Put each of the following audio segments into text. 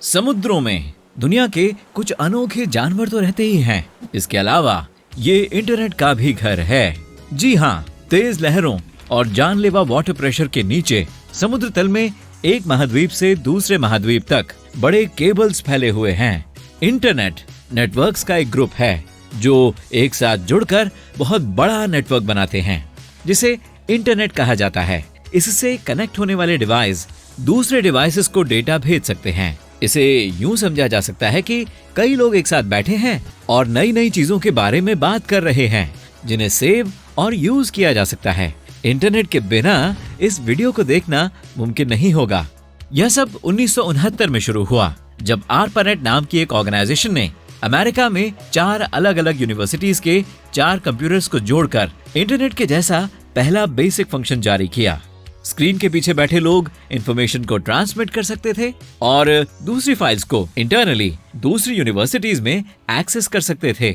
समुद्रों में दुनिया के कुछ अनोखे जानवर तो रहते ही हैं। इसके अलावा ये इंटरनेट का भी घर है। जी हाँ, तेज लहरों और जानलेवा वाटर प्रेशर के नीचे समुद्र तल में एक महाद्वीप से दूसरे महाद्वीप तक बड़े केबल्स फैले हुए हैं। इंटरनेट नेटवर्क्स का एक ग्रुप है जो एक साथ जुड़कर बहुत बड़ा नेटवर्क बनाते हैं, जिसे इंटरनेट कहा जाता है। इससे कनेक्ट होने वाले डिवाइस दूसरे डिवाइसेस को डेटा भेज सकते हैं। इसे यूं समझा जा सकता है कि कई लोग एक साथ बैठे हैं और नई नई चीजों के बारे में बात कर रहे हैं, जिन्हें सेव और यूज किया जा सकता है। इंटरनेट के बिना इस वीडियो को देखना मुमकिन नहीं होगा। यह सब 1969 में शुरू हुआ, जब ARPANET नाम की एक ऑर्गेनाइजेशन ने अमेरिका में 4 अलग अलग यूनिवर्सिटीज के 4 कंप्यूटर्स को जोड़कर इंटरनेट के जैसा पहला बेसिक फंक्शन जारी किया। स्क्रीन के पीछे बैठे लोग इंफॉर्मेशन को ट्रांसमिट कर सकते थे और दूसरी फाइल्स को इंटरनली दूसरी यूनिवर्सिटीज में एक्सेस कर सकते थे।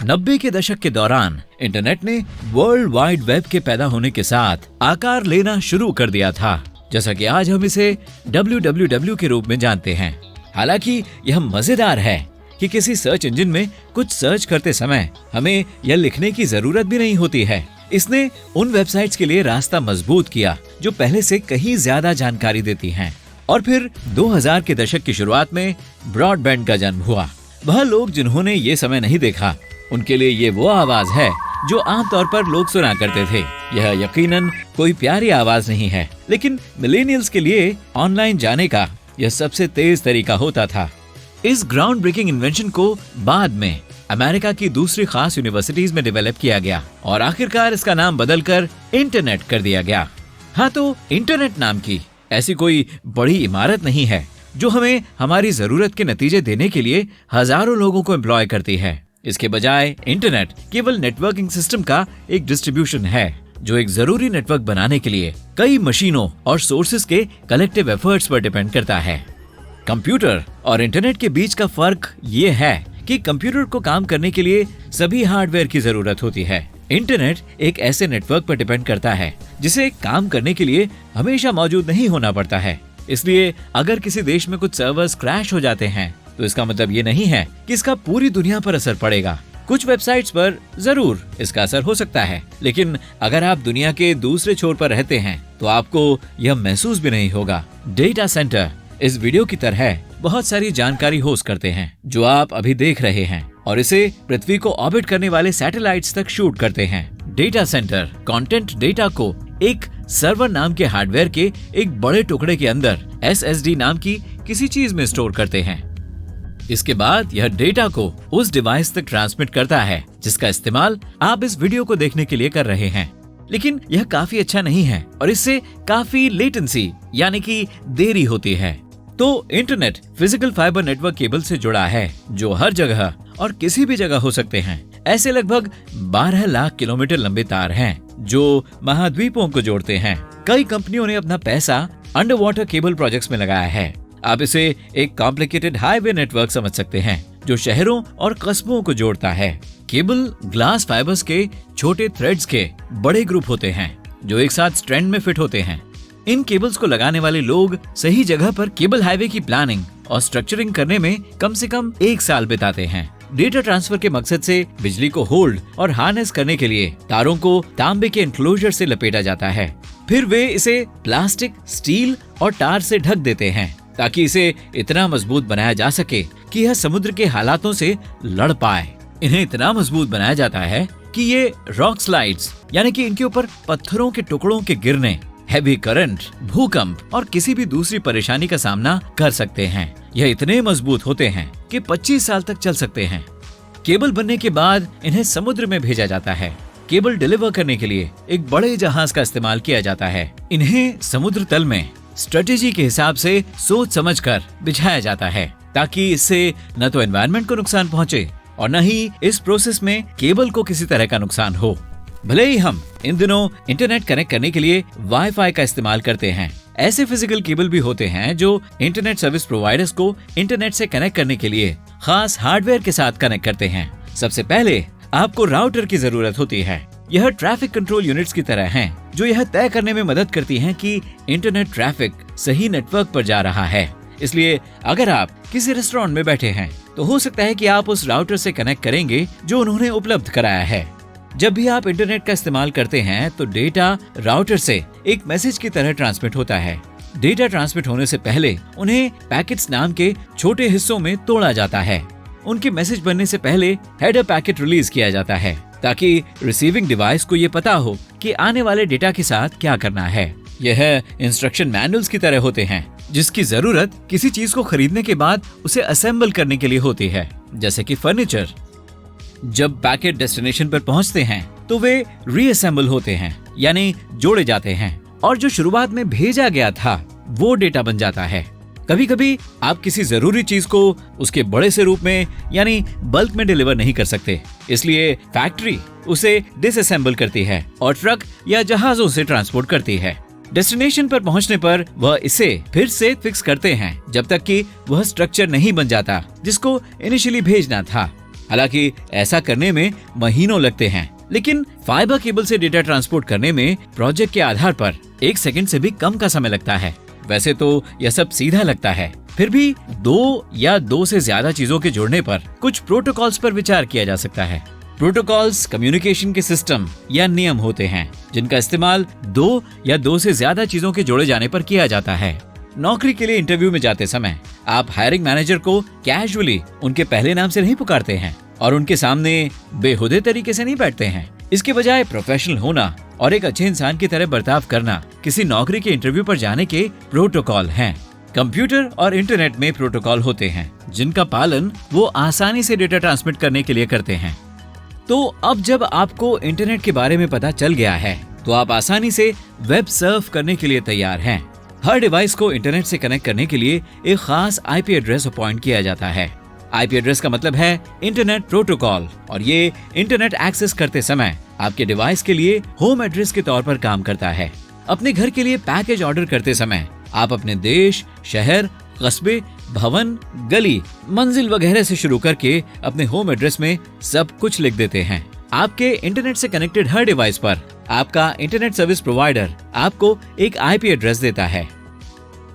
90 के दशक के दौरान इंटरनेट ने वर्ल्ड वाइड वेब के पैदा होने के साथ आकार लेना शुरू कर दिया था, जैसा कि आज हम इसे www के रूप में जानते हैं। हालांकि यह मजेदार है कि किसी सर्च इंजन में कुछ सर्च करते समय हमें यह लिखने की जरूरत भी नहीं होती है। इसने उन वेबसाइट्स के लिए रास्ता मजबूत किया जो पहले से कहीं ज्यादा जानकारी देती हैं। और फिर 2000 के दशक की शुरुआत में ब्रॉडबैंड का जन्म हुआ। वह लोग जिन्होंने ये समय नहीं देखा, उनके लिए ये वो आवाज है जो आमतौर पर लोग सुना करते थे। यह यकीनन कोई प्यारी आवाज नहीं है, लेकिन मिलेनियल्स के लिए ऑनलाइन जाने का यह सबसे तेज तरीका होता था। इस ग्राउंड ब्रेकिंग इन्वेंशन को बाद में अमेरिका की दूसरी खास यूनिवर्सिटीज में डेवलप किया गया और आखिरकार इसका नाम बदलकर इंटरनेट कर दिया गया। हाँ, तो इंटरनेट नाम की ऐसी कोई बड़ी इमारत नहीं है जो हमें हमारी जरूरत के नतीजे देने के लिए हजारों लोगों को एम्प्लॉय करती है। इसके बजाय इंटरनेट केवल नेटवर्किंग सिस्टम का एक डिस्ट्रीब्यूशन है जो एक जरूरी नेटवर्क बनाने के लिए कई मशीनों और सोर्सेस के कलेक्टिव एफर्ट्स पर डिपेंड करता है। कंप्यूटर और इंटरनेट के बीच का फर्क ये है कि कंप्यूटर को काम करने के लिए सभी हार्डवेयर की जरूरत होती है। इंटरनेट एक ऐसे नेटवर्क पर डिपेंड करता है जिसे काम करने के लिए हमेशा मौजूद नहीं होना पड़ता है। इसलिए अगर किसी देश में कुछ सर्वर्स क्रैश हो जाते हैं तो इसका मतलब ये नहीं है कि इसका पूरी दुनिया पर असर पड़ेगा। कुछ वेबसाइट्स पर जरूर इसका असर हो सकता है, लेकिन अगर आप दुनिया के दूसरे छोर पर रहते हैं तो आपको यह महसूस भी नहीं होगा। डेटा सेंटर इस वीडियो की तरह बहुत सारी जानकारी होस्ट करते हैं जो आप अभी देख रहे हैं, और इसे पृथ्वी को ऑर्बिट करने वाले सैटेलाइट्स तक शूट करते हैं। डेटा सेंटर कंटेंट डेटा को एक सर्वर नाम के हार्डवेयर के एक बड़े टुकड़े के अंदर SSD नाम की किसी चीज में स्टोर करते हैं। इसके बाद यह डेटा को उस डिवाइस तक ट्रांसमिट करता है जिसका इस्तेमाल आप इस वीडियो को देखने के लिए कर रहे हैं। लेकिन यह काफी अच्छा नहीं है और इससे काफी लेटेंसी यानी कि देरी होती है। तो internet physical fibre network cable से जुड़ा है जो हर जगह और किसी भी जगह हो सकते हैं। ऐसे लगभग 12 लाख किलोमीटर लंबे तार हैं जो महाद्वीपों को जोड़ते हैं। कई कंपनियों ने अपना पैसा अंडर वाटर केबल प्रोजेक्ट्स में लगाया है। आप इसे एक कॉम्प्लिकेटेड हाईवे नेटवर्क समझ सकते हैं जो शहरों और कस्बों को जोड़ता है। केबल ग्लास फाइबर्स के छोटे थ्रेड्स के बड़े ग्रुप होते हैं जो एक साथ स्ट्रैंड में फिट होते हैं। इन केबल्स को लगाने वाले लोग सही जगह पर केबल हाईवे की प्लानिंग और स्ट्रक्चरिंग करने में कम से कम 1 साल बिताते हैं। डेटा ट्रांसफर के मकसद से बिजली को होल्ड और हार्नेस करने के लिए तारों को तांबे के एनक्लोजर से लपेटा जाता है। फिर वे इसे प्लास्टिक, स्टील और टार से ढक देते हैं ताकि इसे इतना मजबूत बनाया जा सके कि यह समुद्र के हालातों से लड़ पाए। इन्हें इतना मजबूत बनाया जाता है कि ये रॉक स्लाइड्स यानी कि इनके ऊपर पत्थरों के टुकड़ों के गिरने, हैवी करंट, भूकंप और किसी भी दूसरी परेशानी का सामना कर सकते हैं। यह इतने मजबूत होते हैं कि 25 साल तक चल सकते हैं। केबल बनने के बाद इन्हें समुद्र में भेजा जाता है। केबल डिलीवर करने के लिए एक बड़े जहाज का इस्तेमाल किया जाता है। इन्हें समुद्र तल में स्ट्रेटेजी के हिसाब से सोच समझकर बिछाया जाता है ताकि इससे न तो एनवायरनमेंट को नुकसान पहुंचे और न ही इस प्रोसेस में केबल को किसी तरह का नुकसान हो। भले ही हम इन दिनों इंटरनेट कनेक्ट करने के लिए वाईफाई का इस्तेमाल करते हैं, ऐसे फिजिकल केबल भी होते हैं जो इंटरनेट सर्विस प्रोवाइडर्स को इंटरनेट से कनेक्ट करने के लिए खास हार्डवेयर के साथ कनेक्ट करते हैं। सबसे पहले आपको राउटर की जरूरत होती है। यह ट्रैफिक कंट्रोल यूनिट्स की तरह हैं, जो यह तय करने में मदद करती हैं कि इंटरनेट ट्रैफिक सही नेटवर्क पर जा रहा है। इसलिए अगर आप किसी रेस्टोरेंट में बैठे हैं तो हो सकता है कि आप उस राउटर से कनेक्ट करेंगे जो उन्होंने उपलब्ध कराया है। जब भी आप इंटरनेट का इस्तेमाल करते हैं तो डेटा राउटर से एक मैसेज की तरह ट्रांसमिट होता है। डेटा ट्रांसमिट होने से पहले उन्हें पैकेट्स नाम के छोटे हिस्सों में तोड़ा जाता है। उनके मैसेज बनने से पहले हेडर पैकेट रिलीज किया जाता है ताकि रिसीविंग डिवाइस को ये पता हो कि आने वाले डेटा के साथ क्या करना है। यह इंस्ट्रक्शन मैनुअल्स की तरह होते हैं जिसकी जरूरत किसी चीज को खरीदने के बाद उसे असेंबल करने के लिए होती है, जैसे कि फर्नीचर। जब पैकेट डेस्टिनेशन पर पहुंचते हैं तो वे रीअसेंबल होते हैं, यानी जोड़े जाते हैं, और जो शुरुआत में भेजा गया था वो डेटा बन जाता है। कभी कभी आप किसी जरूरी चीज को उसके बड़े से रूप में यानी बल्क में डिलीवर नहीं कर सकते, इसलिए फैक्ट्री उसे डिसअसेंबल करती है और ट्रक या जहाजों से ट्रांसपोर्ट करती है। डेस्टिनेशन पर पहुंचने पर वह इसे फिर से फिक्स करते हैं जब तक कि वह स्ट्रक्चर नहीं बन जाता जिसको इनिशियली भेजना था। हालांकि ऐसा करने में महीनों लगते हैं, लेकिन फाइबर केबल से डेटा ट्रांसपोर्ट करने में प्रोजेक्ट के आधार पर 1 सेकंड से भी कम का समय लगता है। वैसे तो यह सब सीधा लगता है, फिर भी 2 या 2 से ज्यादा चीजों के जोड़ने पर कुछ प्रोटोकॉल्स पर विचार किया जा सकता है। प्रोटोकॉल्स कम्युनिकेशन के सिस्टम या नियम होते हैं जिनका इस्तेमाल 2 या 2 से ज्यादा चीजों के जोड़े जाने पर किया जाता है। नौकरी के लिए इंटरव्यू में जाते समय आप हायरिंग मैनेजर को कैजुअली उनके पहले नाम से नहीं पुकारते हैं और उनके सामने बेहुदे तरीके से नहीं बैठते हैं। इसके बजाय प्रोफेशनल होना और एक अच्छे इंसान की तरह बर्ताव करना किसी नौकरी के इंटरव्यू पर जाने के प्रोटोकॉल हैं। कंप्यूटर और इंटरनेट में प्रोटोकॉल होते हैं जिनका पालन वो आसानी से डेटा ट्रांसमिट करने के लिए करते हैं। तो अब जब आपको इंटरनेट के बारे में पता चल गया है तो आप आसानी से वेब सर्फ करने के लिए तैयार हैं। हर डिवाइस को इंटरनेट से कनेक्ट करने के लिए एक खास आईपी एड्रेस अपॉइंट किया जाता है। आईपी एड्रेस का मतलब है इंटरनेट प्रोटोकॉल, और ये इंटरनेट एक्सेस करते समय आपके डिवाइस के लिए होम एड्रेस के तौर पर काम करता है। अपने घर के लिए पैकेज ऑर्डर करते समय आप अपने देश, शहर, कस्बे, भवन, गली, मंजिल वगैरह से शुरू करके अपने होम एड्रेस में सब कुछ लिख देते हैं। आपके इंटरनेट से कनेक्टेड हर डिवाइस पर आपका इंटरनेट सर्विस प्रोवाइडर आपको एक आईपी एड्रेस देता है।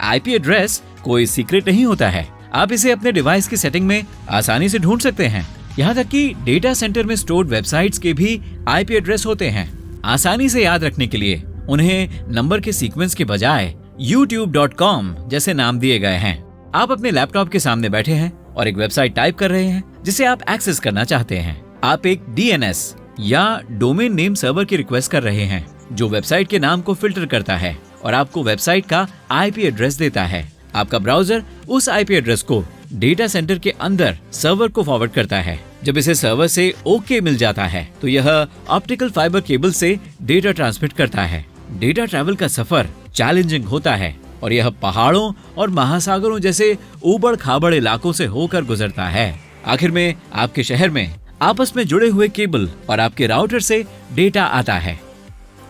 आईपी एड्रेस कोई सीक्रेट नहीं होता है, आप इसे अपने डिवाइस की सेटिंग में आसानी से ढूंढ सकते हैं। यहाँ तक कि डेटा सेंटर में स्टोर्ड वेबसाइट्स के भी आईपी एड्रेस होते हैं। आसानी से याद रखने के लिए उन्हें नंबर के सीक्वेंस के बजाय youtube.com जैसे नाम दिए गए हैं। आप अपने लैपटॉप के सामने बैठे हैं और एक वेबसाइट टाइप कर रहे हैं जिसे आप एक्सेस करना चाहते हैं। आप एक DNS या डोमेन नेम सर्वर की रिक्वेस्ट कर रहे हैं जो वेबसाइट के नाम को फिल्टर करता है और आपको वेबसाइट का आईपी एड्रेस देता है। आपका ब्राउजर उस आईपी एड्रेस को डेटा सेंटर के अंदर सर्वर को फॉरवर्ड करता है। जब इसे सर्वर से ओके मिल जाता है तो यह ऑप्टिकल फाइबर केबल से डेटा ट्रांसमिट करता है। डेटा ट्रैवल का सफर चैलेंजिंग होता है और यह पहाड़ों और महासागरों जैसे ऊबड़ खाबड़ इलाकों से होकर गुजरता है। आखिर में आपके शहर में आपस में जुड़े हुए केबल और आपके राउटर से डेटा आता है।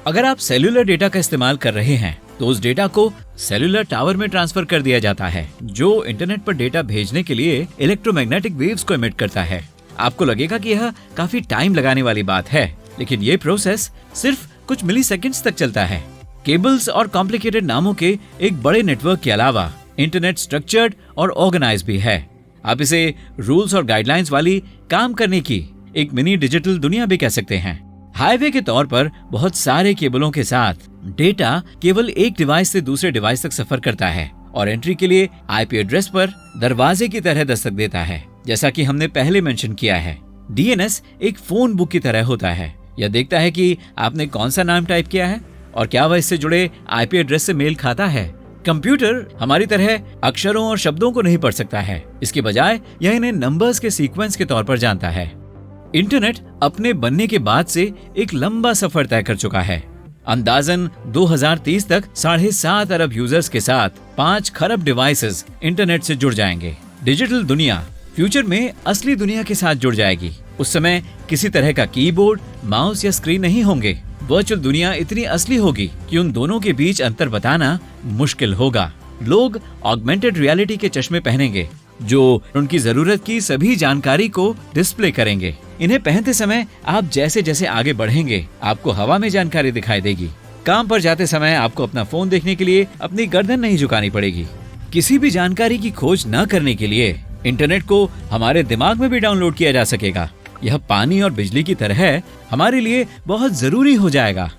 अगर आप सेल्यूलर डेटा का इस्तेमाल कर रहे हैं तो उस डेटा को सेल्यूलर टावर में ट्रांसफर कर दिया जाता है जो इंटरनेट पर डेटा भेजने के लिए इलेक्ट्रोमैग्नेटिक वेव्स को एमिट करता है। आपको लगेगा कि यह काफी टाइम लगाने वाली बात है, लेकिन ये प्रोसेस सिर्फ कुछ मिलीसेकंड्स तक चलता है। केबल्स और कॉम्प्लिकेटेड नामों के एक बड़े नेटवर्क के अलावा इंटरनेट स्ट्रक्चर्ड और ऑर्गेनाइज भी है। आप इसे रूल्स और गाइडलाइंस वाली काम करने की एक मिनी डिजिटल दुनिया भी कह सकते हैं। हाईवे के तौर पर बहुत सारे केबलों के साथ डेटा केवल एक डिवाइस से दूसरे डिवाइस तक सफर करता है और एंट्री के लिए आईपी एड्रेस पर दरवाजे की तरह दस्तक देता है। जैसा कि हमने पहले मेंशन किया है, DNS एक फोन बुक की तरह होता है। यह देखता है कि आपने कौन सा नाम टाइप किया है और क्या वह इससे जुड़े आईपी एड्रेस से मेल खाता है। कंप्यूटर हमारी तरह अक्षरों और शब्दों को नहीं पढ़ सकता है, इसके बजाय यह इन्हें नंबर्स के सीक्वेंस के तौर पर जानता है। इंटरनेट अपने बनने के बाद से एक लंबा सफर तय कर चुका है। अंदाजन 2030 तक 7.5 अरब यूजर्स के साथ 5 खरब डिवाइसेस इंटरनेट से जुड़ जाएंगे। डिजिटल दुनिया फ्यूचर में असली दुनिया के साथ जुड़ जाएगी। उस समय किसी तरह का कीबोर्ड, माउस या स्क्रीन नहीं होंगे। वर्चुअल दुनिया इतनी असली होगी कि उन दोनों के बीच अंतर बताना मुश्किल होगा। लोग ऑगमेंटेड रियलिटी के चश्मे पहनेंगे जो उनकी जरूरत की सभी जानकारी को डिस्प्ले करेंगे। इन्हें पहनते समय आप जैसे जैसे आगे बढ़ेंगे आपको हवा में जानकारी दिखाई देगी। काम पर जाते समय आपको अपना फोन देखने के लिए अपनी गर्दन नहीं झुकानी पड़ेगी। किसी भी जानकारी की खोज न करने के लिए इंटरनेट को हमारे दिमाग में भी डाउनलोड किया जा सकेगा। यह पानी और बिजली की तरह हमारे लिए बहुत जरूरी हो जाएगा।